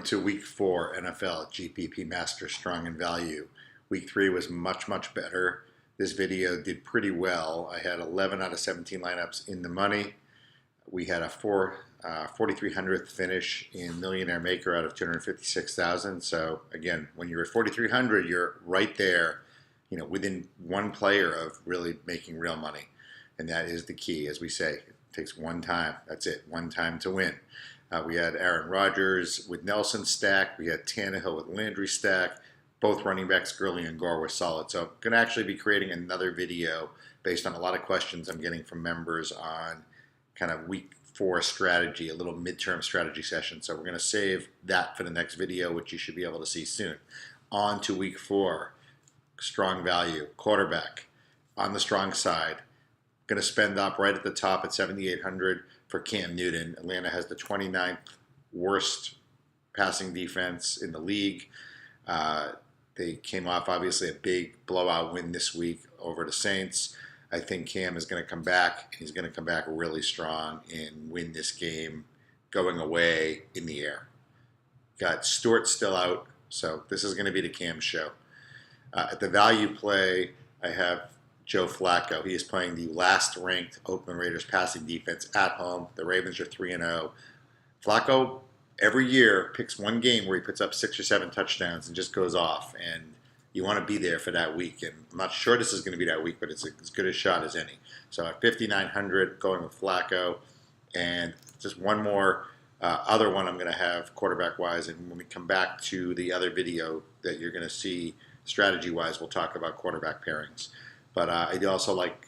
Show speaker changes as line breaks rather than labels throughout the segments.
To week 4 NFL GPP Master Strong and Value. Week 3 was much better. This video did pretty well. I had 11 out of 17 lineups in the money. We had a 4,300th finish in Millionaire Maker out of 256,000. So again, when you're at 4,300, you're right there, within one player of really making real money. And that is the key, as we say. It takes one time. That's it. One time to win. We had Aaron Rodgers with Nelson stack. We had Tannehill with Landry stack. Both running backs, Gurley and Gore, were solid. So I'm going to actually be creating another video based on a lot of questions I'm getting from members on kind of week 4 strategy, a little midterm strategy session. So we're going to save that for the next video, which you should be able to see soon. On to week 4, strong value, quarterback. On the strong side, going to spend up right at the top at 7,800 for Cam Newton. Atlanta has the 29th worst passing defense in the league. They came off, obviously, a big blowout win this week over the Saints. I think Cam is going to come back. He's going to come back really strong and win this game going away in the air. Got Stewart still out, so this is going to be the Cam show. At the value play, I have Joe Flacco. He is playing the last-ranked Oakland Raiders passing defense at home. The Ravens are 3-0. Flacco, every year, picks one game where he puts up 6 or 7 touchdowns and just goes off. And you want to be there for that week. And I'm not sure this is going to be that week, but it's as good a shot as any. So at 5,900, going with Flacco. And just one more other one I'm going to have quarterback-wise. And when we come back to the other video that you're going to see strategy-wise, we'll talk about quarterback pairings. But I do also like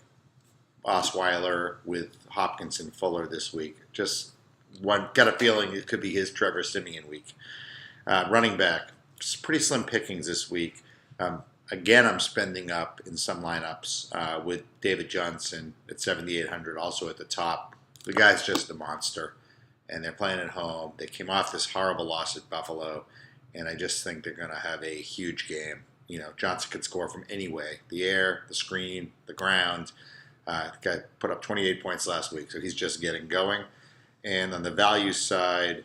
Osweiler with Hopkins and Fuller this week. Just got a feeling it could be his Trevor Siemian week. Running back, pretty slim pickings this week. Again, I'm spending up in some lineups with David Johnson at 7,800, also at the top. The guy's just a monster, and they're playing at home. They came off this horrible loss at Buffalo, and I just think they're going to have a huge game. Johnson could score from any way. The air, the screen, the ground. The guy put up 28 points last week, so he's just getting going. And on the value side,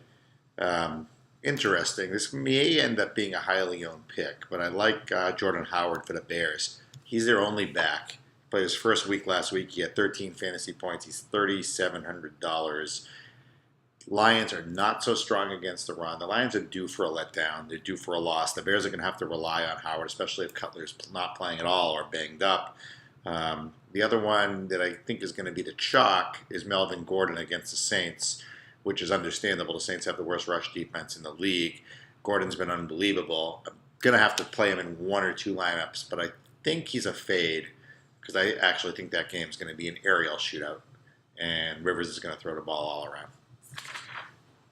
interesting. This may end up being a highly owned pick, but I like Jordan Howard for the Bears. He's their only back. Played his first week last week. He had 13 fantasy points. He's $3,700. Lions are not so strong against the run. The Lions are due for a letdown. They're due for a loss. The Bears are going to have to rely on Howard, especially if Cutler's not playing at all or banged up. The other one that I think is going to be the chalk is Melvin Gordon against the Saints, which is understandable. The Saints have the worst rush defense in the league. Gordon's been unbelievable. I'm going to have to play him in 1 or 2 lineups, but I think he's a fade because I actually think that game is going to be an aerial shootout, and Rivers is going to throw the ball all around.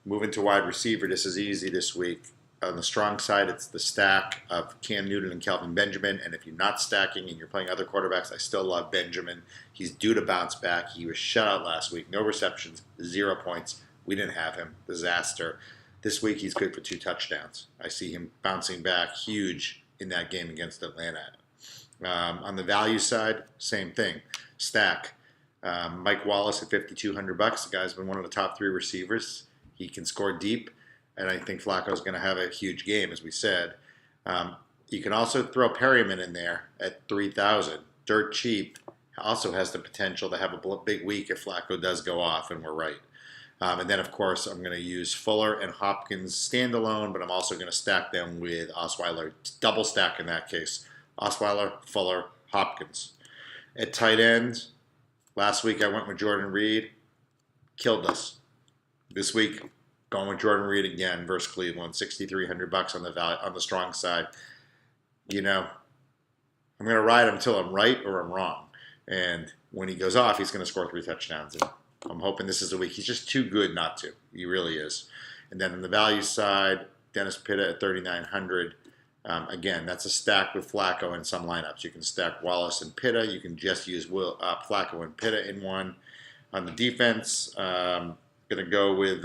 Moving to wide receiver, this is easy this week. On the strong side, it's the stack of Cam Newton and Kelvin Benjamin. And if you're not stacking and you're playing other quarterbacks, I still love Benjamin. He's due to bounce back. He was shut out last week. No receptions, 0 points. We didn't have him. Disaster. This week, he's good for 2 touchdowns. I see him bouncing back huge in that game against Atlanta. On the value side, same thing. Stack. Mike Wallace at $5,200. The guy's been one of the top 3 receivers. He can score deep, and I think Flacco's going to have a huge game, as we said. You can also throw Perryman in there at $3,000. Dirt cheap. Also has the potential to have a big week if Flacco does go off, and we're right. And then, of course, I'm going to use Fuller and Hopkins standalone, but I'm also going to stack them with Osweiler. Double stack in that case. Osweiler, Fuller, Hopkins. At tight end, last week I went with Jordan Reed. Killed us. This week, going with Jordan Reed again versus Cleveland, $6,300 on the strong side. I'm going to ride him until I'm right or I'm wrong. And when he goes off, he's going to score 3 touchdowns. And I'm hoping this is the week. He's just too good not to. He really is. And then on the value side, Dennis Pitta at $3,900. Again, that's a stack with Flacco in some lineups. You can stack Wallace and Pitta. You can just use Flacco and Pitta in one. On the defense, going to go with,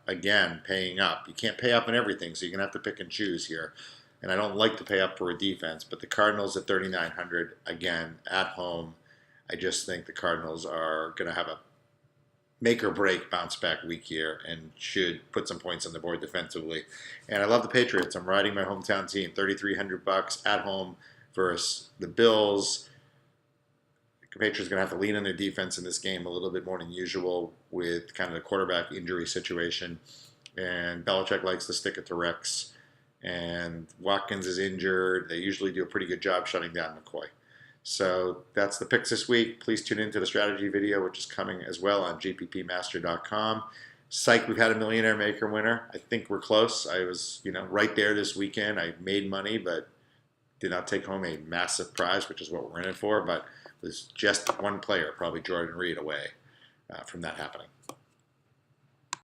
again, paying up. You can't pay up in everything, so you're going to have to pick and choose here. And I don't like to pay up for a defense, but the Cardinals at $3,900, again, at home. I just think the Cardinals are going to have a make or break bounce back week here and should put some points on the board defensively. And I love the Patriots. I'm riding my hometown team, $3,300 at home versus the Bills. The Patriots are going to have to lean on their defense in this game a little bit more than usual with kind of the quarterback injury situation. And Belichick likes to stick it to Rex. And Watkins is injured. They usually do a pretty good job shutting down McCoy. So that's the picks this week. Please tune into the strategy video, which is coming as well on GPPMaster.com. Psych, we've had a Millionaire Maker winner. I think we're close. I was, right there this weekend. I made money, but did not take home a massive prize, which is what we're in it for. But it was just one player, probably Jordan Reed, away from that happening.